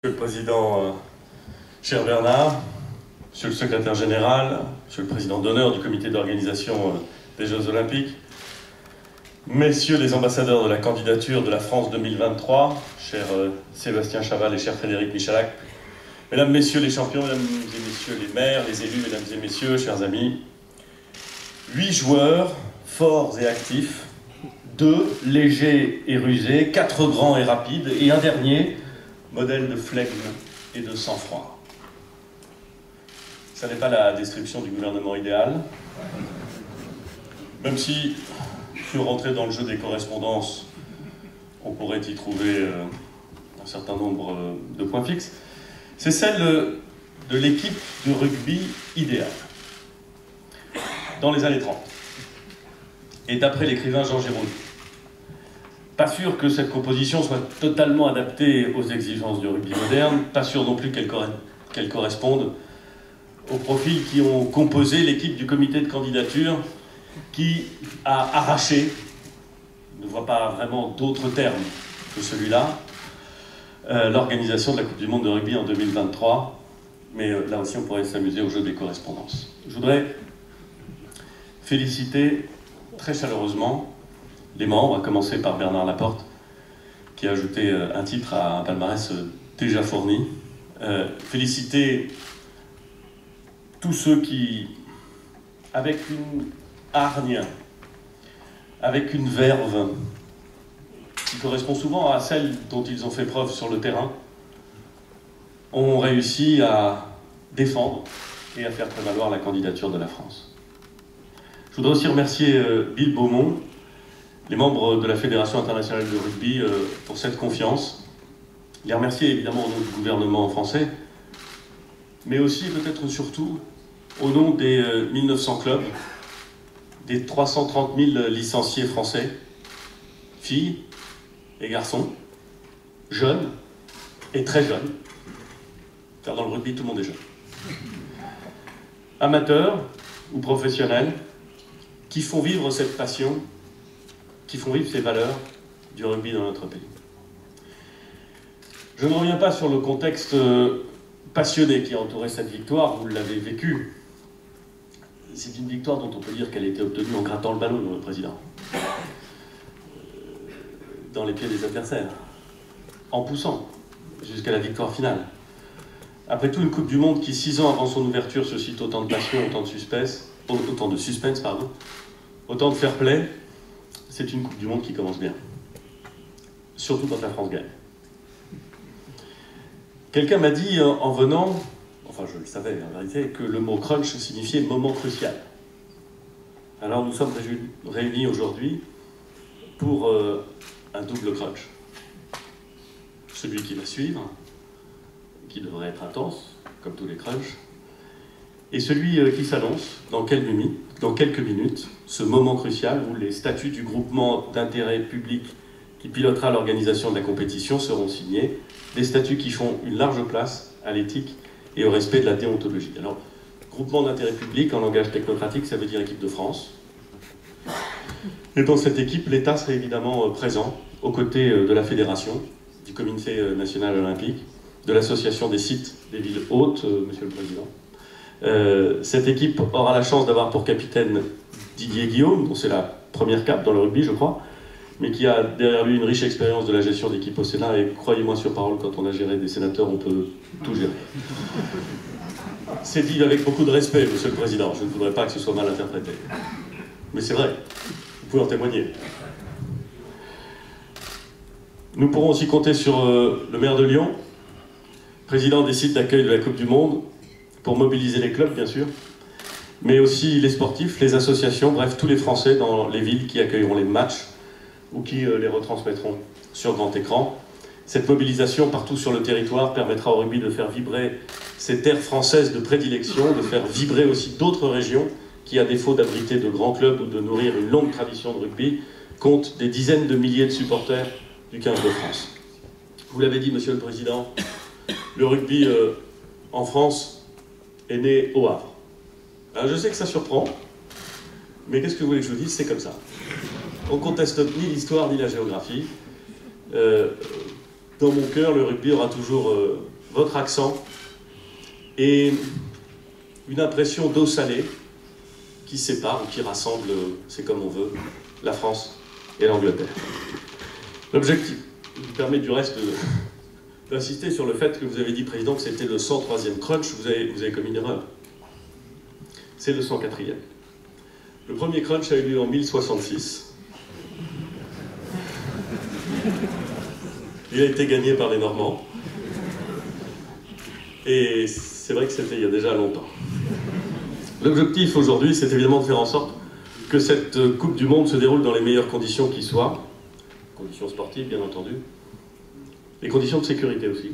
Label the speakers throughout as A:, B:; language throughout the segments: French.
A: Monsieur le Président, cher Bernard, Monsieur le Secrétaire Général, Monsieur le Président d'honneur du Comité d'organisation des Jeux Olympiques, Messieurs les ambassadeurs de la candidature de la France 2023, cher Sébastien Chaval et cher Frédéric Michalak, Mesdames, Messieurs les champions, Mesdames et Messieurs les maires, les élus, Mesdames et Messieurs, chers amis, 8 joueurs forts et actifs, 2 légers et rusés, 4 grands et rapides, et un dernier, modèle de flegme et de sang-froid. Ça n'est pas la description du gouvernement idéal, même si, sur rentrer dans le jeu des correspondances, on pourrait y trouver un certain nombre de points fixes. C'est celle de l'équipe de rugby idéale, dans les années 30. Et d'après l'écrivain Jean Giraudoux. Pas sûr que cette composition soit totalement adaptée aux exigences du rugby moderne, pas sûr non plus qu'elle corresponde aux profils qui ont composé l'équipe du comité de candidature qui a arraché, je ne vois pas vraiment d'autres termes que celui-là, l'organisation de la Coupe du Monde de rugby en 2023, mais là aussi on pourrait s'amuser au jeu des correspondances. Je voudrais féliciter très chaleureusement les membres, à commencer par Bernard Laporte, qui a ajouté un titre à un palmarès déjà fourni. Féliciter tous ceux qui, avec une hargne, avec une verve, qui correspond souvent à celle dont ils ont fait preuve sur le terrain, ont réussi à défendre et à faire prévaloir la candidature de la France. Je voudrais aussi remercier Bill Beaumont, les membres de la Fédération internationale de rugby pour cette confiance. Les remercier évidemment au nom du gouvernement français, mais aussi peut-être surtout au nom des 1900 clubs, des 330 000 licenciés français, filles et garçons, jeunes et très jeunes, car dans le rugby tout le monde est jeune, amateurs ou professionnels, qui font vivre cette passion, qui font vivre ces valeurs du rugby dans notre pays. Je ne reviens pas sur le contexte passionné qui a entouré cette victoire, vous l'avez vécu. C'est une victoire dont on peut dire qu'elle a été obtenue en grattant le ballon, le président, dans les pieds des adversaires, en poussant jusqu'à la victoire finale. Après tout, une Coupe du Monde qui, 6 ans avant son ouverture, suscite autant de passion, autant de suspense, autant de fair play. C'est une Coupe du Monde qui commence bien. Surtout quand la France gagne. Quelqu'un m'a dit en venant, enfin je le savais en vérité, que le mot crunch signifiait moment crucial. Alors nous sommes réunis aujourd'hui pour un double crunch. Celui qui va suivre, qui devrait être intense, comme tous les crunchs, et celui qui s'annonce dans quelques minutes, ce moment crucial où les statuts du groupement d'intérêt public qui pilotera l'organisation de la compétition seront signés, des statuts qui font une large place à l'éthique et au respect de la déontologie. Alors, groupement d'intérêt public, en langage technocratique, ça veut dire équipe de France. Et dans cette équipe, l'État serait évidemment présent aux côtés de la Fédération, du Comité national olympique, de l'Association des sites des villes hautes, Monsieur le Président. Cette équipe aura la chance d'avoir pour capitaine Didier Guillaume, dont c'est la première cape dans le rugby, je crois, mais qui a derrière lui une riche expérience de la gestion d'équipe au Sénat, et croyez-moi sur parole, quand on a géré des sénateurs, on peut tout gérer. C'est dit avec beaucoup de respect, Monsieur le Président, je ne voudrais pas que ce soit mal interprété. Mais c'est vrai, vous pouvez en témoigner. Nous pourrons aussi compter sur le maire de Lyon, président des sites d'accueil de la Coupe du Monde, pour mobiliser les clubs, bien sûr, mais aussi les sportifs, les associations, bref, tous les Français dans les villes qui accueilleront les matchs ou qui les retransmettront sur grand écran. Cette mobilisation partout sur le territoire permettra au rugby de faire vibrer ces terres françaises de prédilection, de faire vibrer aussi d'autres régions qui, à défaut d'abriter de grands clubs ou de nourrir une longue tradition de rugby, comptent des dizaines de milliers de supporters du 15 de France. Vous l'avez dit, Monsieur le Président, le rugby en France est né au Havre. Alors je sais que ça surprend, mais qu'est-ce que vous voulez que je vous dise, c'est comme ça. On ne conteste ni l'histoire ni la géographie. dans mon cœur, le rugby aura toujours votre accent et une impression d'eau salée qui sépare ou qui rassemble, c'est comme on veut, la France et l'Angleterre. L'objectif me permet du reste d'insister sur le fait que vous avez dit, Président, que c'était le 103e crunch. Vous avez commis une erreur. C'est le 104e. Le premier crunch a eu lieu en 1066. Il a été gagné par les Normands. Et c'est vrai que c'était il y a déjà longtemps. L'objectif aujourd'hui, c'est évidemment de faire en sorte que cette Coupe du Monde se déroule dans les meilleures conditions qui soient. Conditions sportives, bien entendu. Les conditions de sécurité aussi.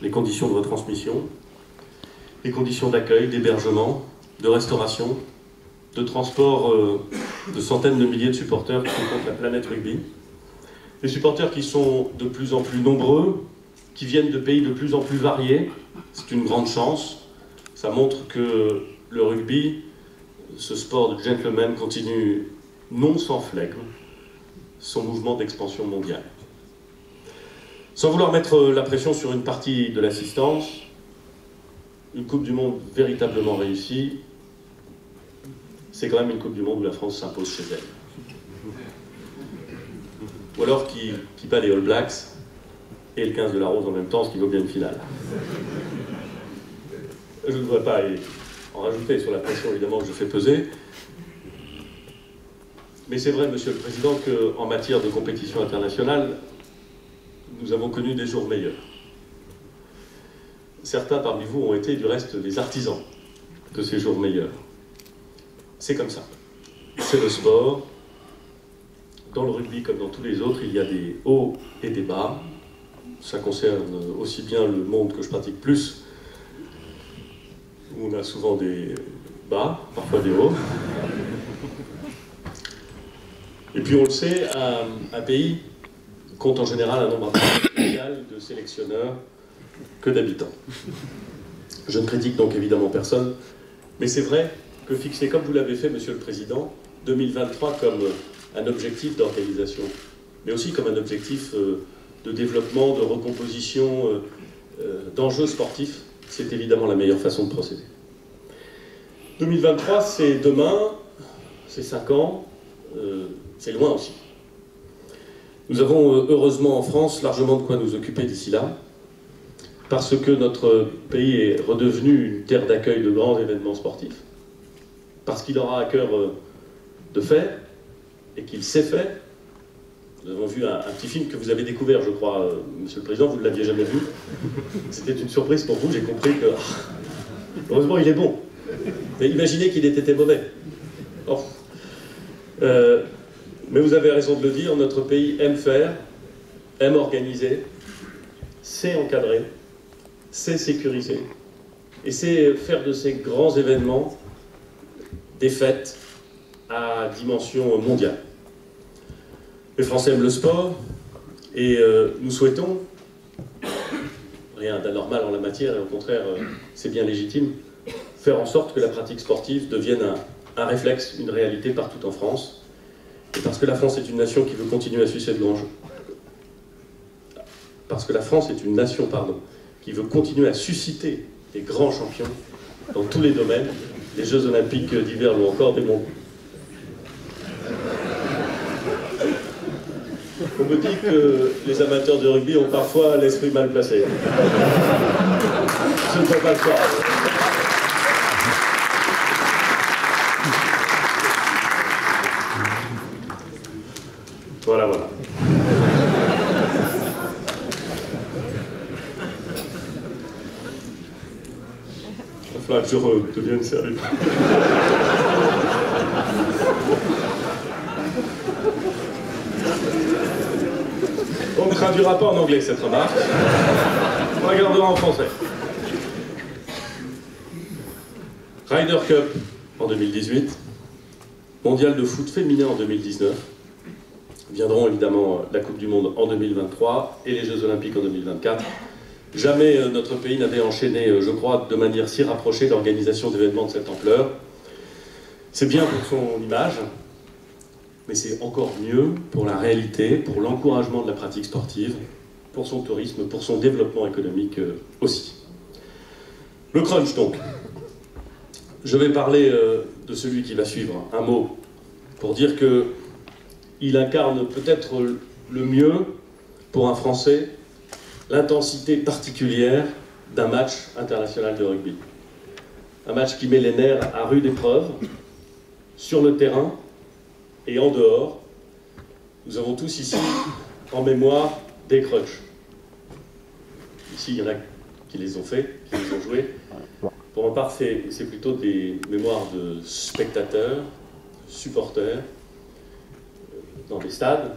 A: Les conditions de retransmission. Les conditions d'accueil, d'hébergement, de restauration, de transport de centaines de milliers de supporters qui composent la planète rugby. Des supporters qui sont de plus en plus nombreux, qui viennent de pays de plus en plus variés. C'est une grande chance. Ça montre que le rugby, ce sport de gentleman, continue non sans flegme son mouvement d'expansion mondiale. Sans vouloir mettre la pression sur une partie de l'assistance, une Coupe du Monde véritablement réussie, c'est quand même une Coupe du Monde où la France s'impose chez elle. Ou alors qui bat les All Blacks et le 15 de la Rose en même temps, ce qui vaut bien une finale. Je ne voudrais pas en rajouter sur la pression, évidemment, que je fais peser. Mais c'est vrai, Monsieur le Président, qu'en matière de compétition internationale, nous avons connu des jours meilleurs. Certains parmi vous ont été, du reste, des artisans de ces jours meilleurs. C'est comme ça. C'est le sport. Dans le rugby comme dans tous les autres, il y a des hauts et des bas. Ça concerne aussi bien le monde que je pratique plus, où on a souvent des bas, parfois des hauts. Et puis on le sait, un pays compte en général un nombre égal de sélectionneurs que d'habitants. Je ne critique donc évidemment personne, mais c'est vrai que fixer, comme vous l'avez fait, Monsieur le Président, 2023 comme un objectif d'organisation, mais aussi comme un objectif de développement, de recomposition, d'enjeux sportifs, c'est évidemment la meilleure façon de procéder. 2023, c'est demain, c'est 5 ans, c'est loin aussi. Nous avons heureusement en France largement de quoi nous occuper d'ici là, parce que notre pays est redevenu une terre d'accueil de grands événements sportifs, parce qu'il aura à cœur de faire, et qu'il sait faire. Nous avons vu un petit film que vous avez découvert, je crois, Monsieur le Président, vous ne l'aviez jamais vu. C'était une surprise pour vous, j'ai compris que... heureusement, il est bon. Mais imaginez qu'il ait été mauvais. Oh. Mais vous avez raison de le dire, notre pays aime faire, aime organiser, sait encadrer, sait sécuriser, et sait faire de ces grands événements des fêtes à dimension mondiale. Les Français aiment le sport, et nous souhaitons, rien d'anormal en la matière, et au contraire, c'est bien légitime, faire en sorte que la pratique sportive devienne un réflexe, une réalité partout en France. Et parce que la France est une nation qui veut continuer à sucer de grands jeux. Parce que la France est une nation, qui veut continuer à susciter des grands champions dans tous les domaines, les Jeux Olympiques d'hiver l'ont encore démontré. On me dit que les amateurs de rugby ont parfois l'esprit mal placé. Je ne peux pas le croire. Voilà, voilà. Il va falloir que je redevienne sérieux. On ne traduira pas en anglais cette remarque. On la gardera en français. Ryder Cup en 2018. Mondial de foot féminin en 2019. Viendront évidemment la Coupe du Monde en 2023 et les Jeux Olympiques en 2024. Jamais notre pays n'avait enchaîné, je crois, de manière si rapprochée l'organisation d'événements de cette ampleur. C'est bien pour son image, mais c'est encore mieux pour la réalité, pour l'encouragement de la pratique sportive pour son tourisme, pour son développement économique aussi. Le crunch donc. Je vais parler de celui qui va suivre, un mot, pour dire qu'il incarne peut-être le mieux, pour un Français, l'intensité particulière d'un match international de rugby. Un match qui met les nerfs à rude épreuve, sur le terrain et en dehors. Nous avons tous ici en mémoire des crunchs. Ici, il y en a qui les ont faits, qui les ont joués. Pour ma part, c'est plutôt des mémoires de spectateurs, supporters, dans des stades,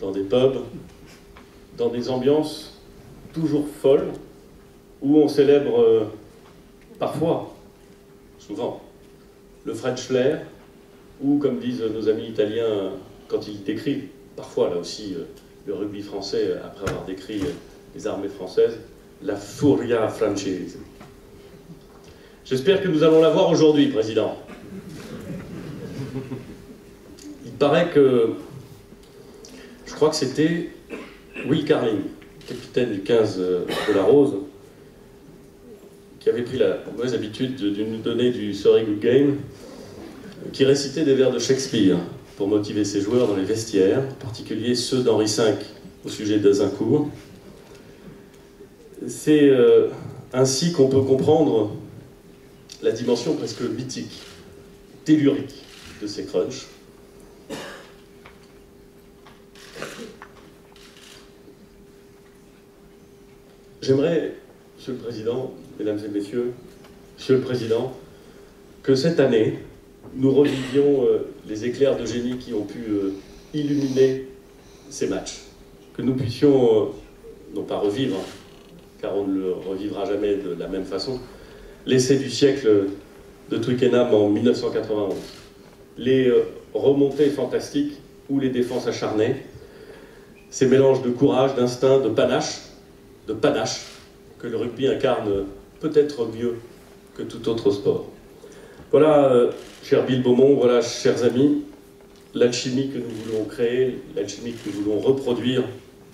A: dans des pubs, dans des ambiances toujours folles, où on célèbre parfois, souvent, le French flair, ou comme disent nos amis italiens quand ils décrivent, parfois là aussi, le rugby français, après avoir décrit les armées françaises, la furia francese. J'espère que nous allons la voir aujourd'hui, Président. Il paraît que, je crois que c'était Will Carling, capitaine du 15 de la Rose, qui avait pris la mauvaise habitude de nous donner du Sorry Good Game, qui récitait des vers de Shakespeare pour motiver ses joueurs dans les vestiaires, en particulier ceux d'Henri V au sujet d'Azincourt. C'est ainsi qu'on peut comprendre la dimension presque mythique, tellurique de ces crunchs. J'aimerais, Monsieur le Président, Mesdames et Messieurs, Monsieur le Président, que cette année, nous revivions les éclairs de génie qui ont pu illuminer ces matchs. Que nous puissions, non pas revivre, car on ne le revivra jamais de la même façon, l'essai du siècle de Twickenham en 1991. Les remontées fantastiques ou les défenses acharnées, ces mélanges de courage, d'instinct, de panache que le rugby incarne peut-être mieux que tout autre sport. Voilà, cher Bill Beaumont, voilà, chers amis, l'alchimie que nous voulons créer, l'alchimie que nous voulons reproduire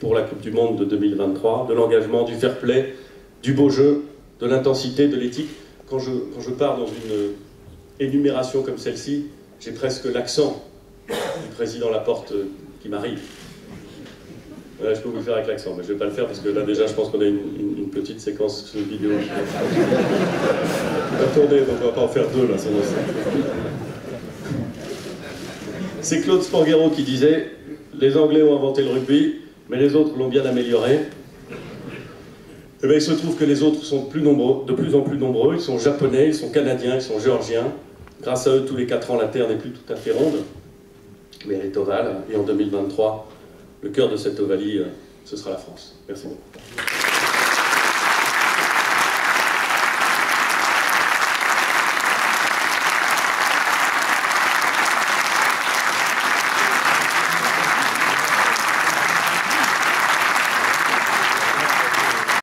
A: pour la Coupe du Monde de 2023, de l'engagement, du fair play, du beau jeu, de l'intensité, de l'éthique. Quand je pars dans une énumération comme celle-ci, j'ai presque l'accent du président Laporte qui m'arrive. Je peux vous le faire avec l'accent, mais je ne vais pas le faire parce que là déjà je pense qu'on a une petite séquence vidéo qui va tourner, donc on ne va pas en faire deux là. C'est Claude Spanghero qui disait « Les Anglais ont inventé le rugby, mais les autres l'ont bien amélioré ». Et bien il se trouve que les autres sont de plus en plus nombreux, ils sont japonais, ils sont canadiens, ils sont géorgiens. Grâce à eux, tous les 4 ans, la Terre n'est plus tout à fait ronde, mais elle est ovale, et en 2023, le cœur de cette ovalie, ce sera la France. Merci beaucoup.